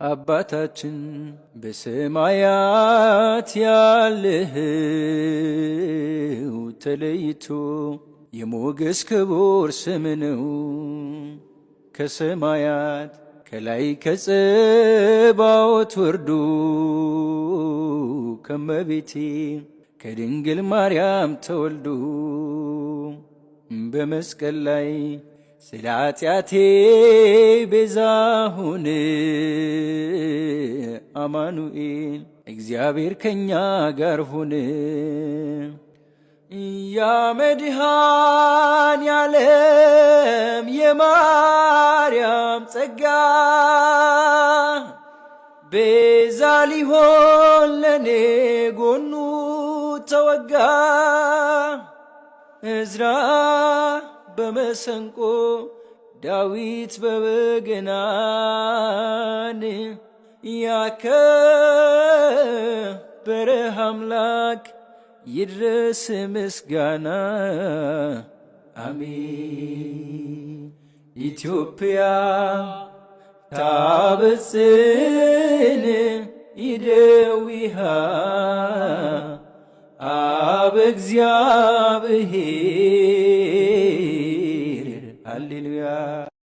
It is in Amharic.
አባታችን በሰማያት ያለህው ተለይቶ የሞገስ ክቡር ስም ነው። ከሰማያት ከላይ ከጸባዖት ወርዶ ከመቤቴ ከድንግል ማርያም ተወልዶ በመስቀል ላይ ስለ ኃጢአቴ ቤዛ ሆነ። አማኑኤል እግዚአብሔር ከኛ ጋር ሆነ። ያ መድኃኔዓለም የማርያም ጸጋ ቤዛ ሊሆን ለኔ ጎኑ ተወጋ። ዕዝራ በመሰንቆ ዳዊት በበገናን ያከበረህ አምላክ ይድረስ ምስጋና። አሜን። ኢትዮጵያ ታበጽሕን ይደዊሃ አብ እግዚአብሔር ሃሌሉያ